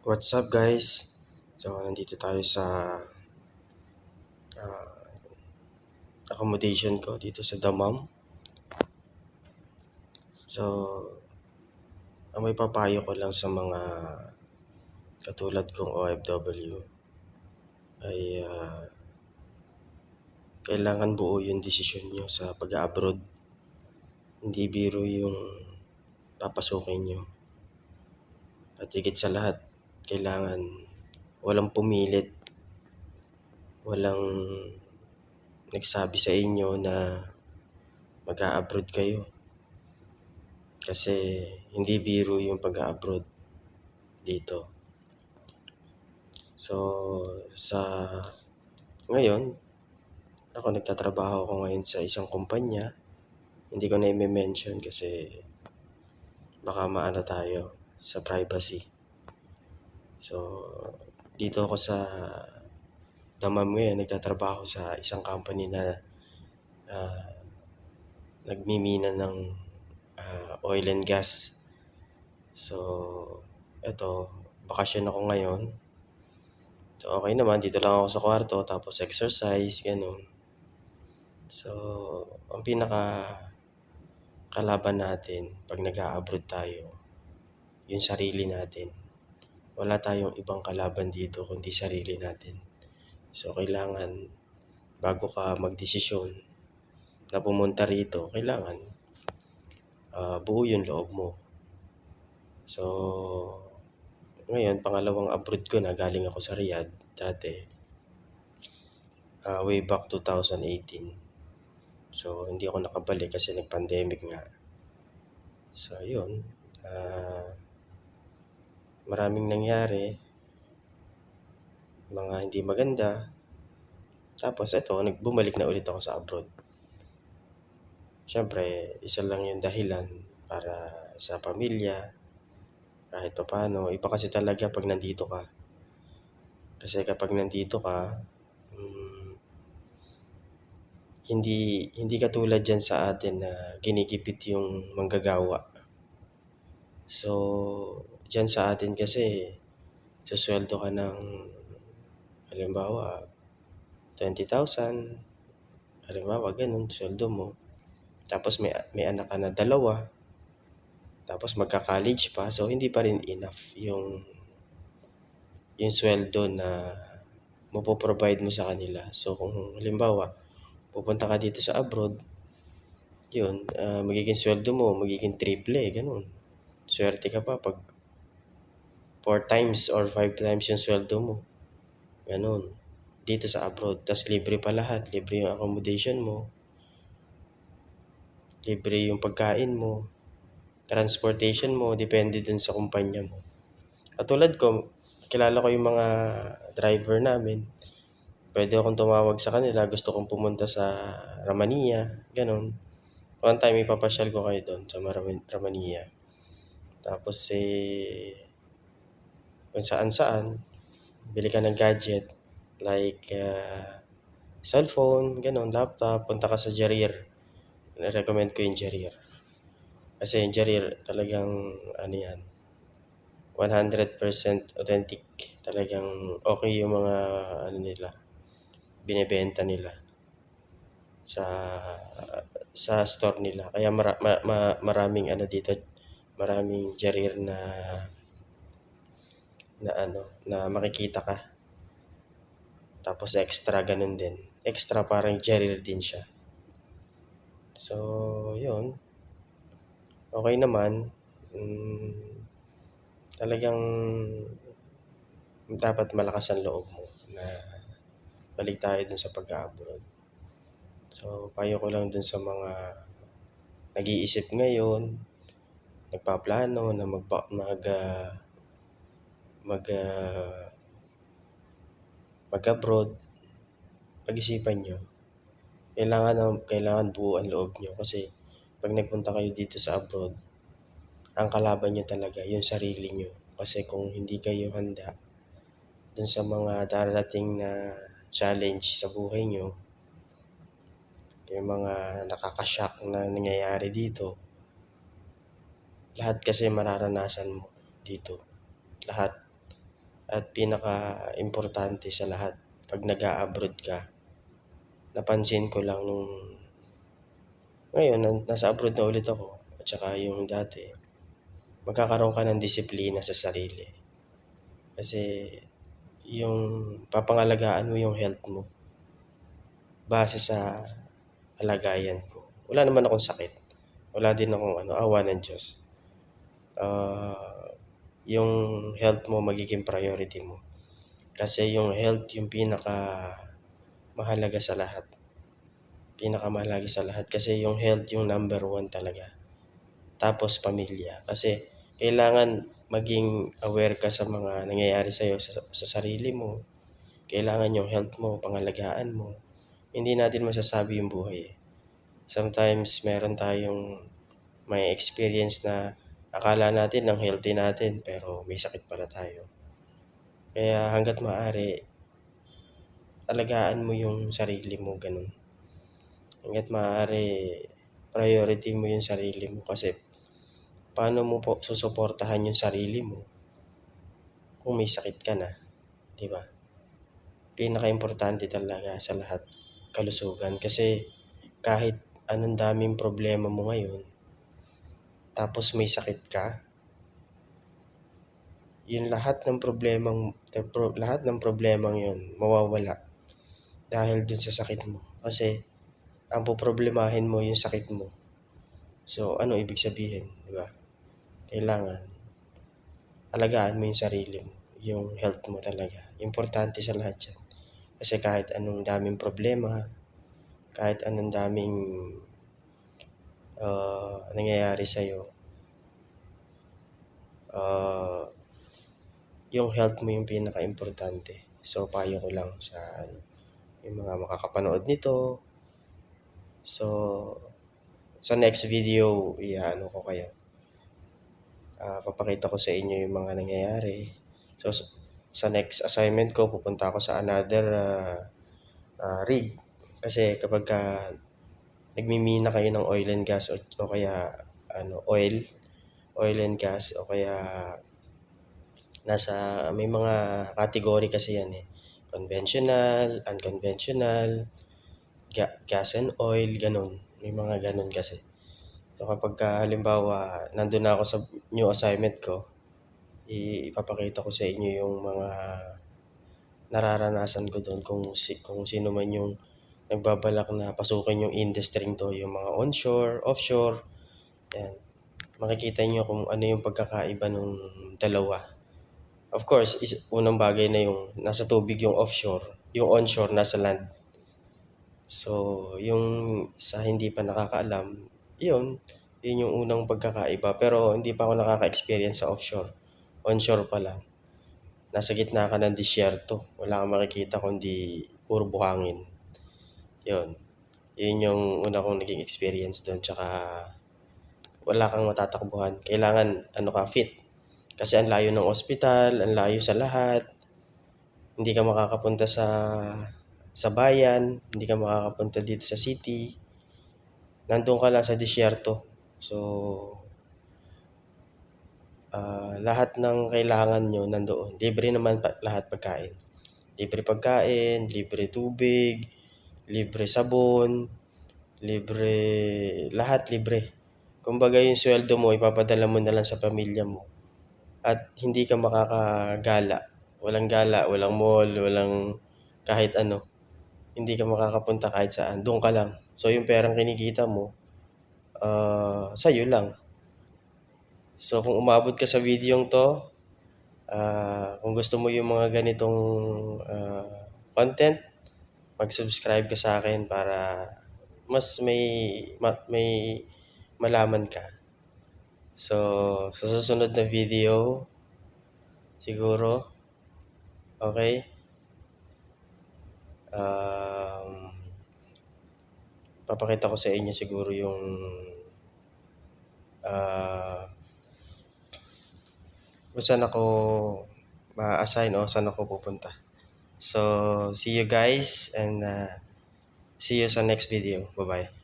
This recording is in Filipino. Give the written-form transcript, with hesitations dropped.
What's up guys? So nandito tayo sa ah, accommodation ko dito sa Damam. So ang may papayo ko lang sa mga katulad kong OFW ay kailangan buo yung desisyon nyo sa pag-abroad. Hindi biro yung papasukin nyo. At higit sa lahat, kailangan walang pumilit, walang nagsabi sa inyo na mag-a-abroad kayo. Kasi hindi biro yung pag-a-abroad dito. So, sa ngayon, ako nagtatrabaho ako ngayon sa isang kumpanya. Hindi ko na i-mention kasi baka maano tayo sa privacy. So, dito ako sa Damam ngayon, nagtatrabaho sa isang company na ah, nagmimina ng oil and gas. So, eto, bakasyon ako ngayon. So, okay naman, dito lang ako sa kwarto, tapos exercise, ganun. So, ang pinaka kalaban natin pag nag-a-abroad tayo, yung sarili natin. Wala tayong ibang kalaban dito kundi sarili natin. So, kailangan bago ka magdesisyon na pumunta rito, kailangan buo yung loob mo. So, ngayon, pangalawang abroad ko na, galing ako sa Riyadh dati, way back 2018. So, hindi ako nakabalik kasi nag-pandemic nga. So, yun. Maraming nangyari, mga hindi maganda. Tapos eto, nagbumalik na ulit ako sa abroad. Siyempre, isa lang yung dahilan para sa pamilya, kahit pa paano. Iba kasi talaga pag nandito ka. Kasi kapag nandito ka, hindi katulad dyan sa atin na ginikipit yung manggagawa. So, dyan sa atin kasi, susweldo ka ng, halimbawa, 20,000, halimbawa, ganun, sweldo mo. Tapos may anak ka na dalawa, tapos magka-college pa, so hindi pa rin enough yung sweldo na mapoprovide mo sa kanila. So kung halimbawa, pupunta ka dito sa abroad, yun, magiging sweldo mo, magiging triple, ganun. Swerte ka pa pag 4 times or 5 times yung sweldo mo. Ganun. Dito sa abroad. Tas libre pa lahat. Libre yung accommodation mo. Libre yung pagkain mo. Transportation mo. Depende dun sa kumpanya mo. Katulad ko, kilala ko yung mga driver namin. Pwede akong tumawag sa kanila. Gusto kong pumunta sa Ramania. Ganun. One time, ipapasyal ko kayo doon sa Ramania. Tapos kung saan-saan, bili ka ng gadget. Like, cellphone, ganun, laptop. Punta ka sa Jarir. Na-recommend ko yung Jarir. Kasi yung Jarir, talagang, ano yan, 100% authentic. Talagang okay yung mga ano nila, binebenta nila sa store nila. Kaya maraming ano dito, maraming Jarir na makikita ka. Tapos extra ganun din. Extra parang Jarir din siya. So, yun. Okay naman. Talagang dapat malakas ang loob mo na balik tayo dun sa pag-abroad. So, payo ko lang dun sa mga nag-iisip ngayon, nagpaplano na mag-abroad. Pag-isipan nyo, kailangan buo ang loob nyo kasi pag nagpunta kayo dito sa abroad, ang kalaban nyo talaga yung sarili nyo. Kasi kung hindi kayo handa dun sa mga darating na challenge sa buhay nyo, yung mga nakakashock na nangyayari dito, lahat kasi mararanasan mo dito. Lahat. at pinaka-importante sa lahat pag nag-a-abroad ka. Napansin ko lang nung ngayon nasa abroad na ulit ako at saka yung dati, magkakaroon ka ng disiplina sa sarili. Kasi yung papangalagaan mo yung health mo base sa kalagayan ko. Wala naman akong sakit. Wala din akong awa ng Diyos. Yung health mo magiging priority mo. Kasi yung health yung pinakamahalaga sa lahat. Pinakamahalaga sa lahat kasi yung health yung number one talaga. Tapos pamilya. Kasi kailangan maging aware ka sa mga nangyayari sa'yo sa sarili mo. Kailangan yung health mo, pangalagaan mo. Hindi natin masasabi yung buhay. Sometimes meron tayong may experience na akala natin ng healthy natin pero may sakit pala tayo. Kaya hanggat maaari, alagaan mo yung sarili mo, ganun. Hanggat maaari, priority mo yung sarili mo kasi paano mo po susuportahan yung sarili mo kung may sakit ka na, di ba? Pinaka-importante talaga sa lahat, kalusugan. Kasi kahit anong daming problema mo ngayon, tapos may sakit ka, yung lahat ng problemang yun mawawala dahil dun sa sakit mo. Kasi ang poproblemahin mo yung sakit mo. So, ano ibig sabihin, di ba? Kailangan alagaan mo yung sarili mo, yung health mo talaga. Importante sa lahat yan. Kasi kahit anong daming problema, kahit anong daming nangyayari sa'yo, yung health mo yung pinaka-importante. So, payo ko lang sa yung mga makakapanood nito. So, sa next video, ko kayo. Papakita ko sa inyo yung mga nangyayari. So, sa next assignment ko, pupunta ako sa another rig. Kasi kapag nagmimina kayo ng oil and gas o kaya oil and gas o kaya may mga category kasi yan eh. Conventional, unconventional, gas and oil, ganun. May mga ganun kasi. So kapag halimbawa nandun na ako sa new assignment ko, ipapakita ko sa inyo yung mga nararanasan ko doon kung sino man yung nagbabalak na pasukin yung industry to, yung mga onshore, offshore. Yan. Makikita nyo kung ano yung pagkakaiba ng dalawa. Of course, unang bagay na yung nasa tubig yung offshore, yung onshore nasa land. So, yung sa hindi pa nakakaalam, yun yung unang pagkakaiba. Pero hindi pa ako nakaka-experience sa offshore. Onshore pa lang. Nasa gitna ka ng disyerto. Wala kang makikita kundi puro buhangin. Yun. Yun yung una kong naging experience doon. Tsaka wala kang matatakbuhan. Kailangan fit. Kasi ang layo ng ospital, ang layo sa lahat. Hindi ka makakapunta sa bayan, hindi ka makakapunta dito sa city. Nandun ka lang sa disyerto. So, lahat ng kailangan nyo nandoon. Libre naman lahat pagkain. Libre pagkain, libre tubig, libre sabon, libre, lahat libre. Kumbaga yung sweldo mo, ipapadala mo na lang sa pamilya mo. At hindi ka makakagala. Walang gala, walang mall, walang kahit ano. Hindi ka makakapunta kahit saan. Doon ka lang. So yung perang kinikita mo, sa'yo lang. So kung umabot ka sa videong to, kung gusto mo yung mga ganitong content, mag-subscribe ka sa akin para mas may malaman ka. So, sa susunod na video, siguro, okay, papakita ko sa inyo siguro yung kung saan ako ma-assign o saan ako pupunta. So, see you guys and see you sa next video. Bye-bye.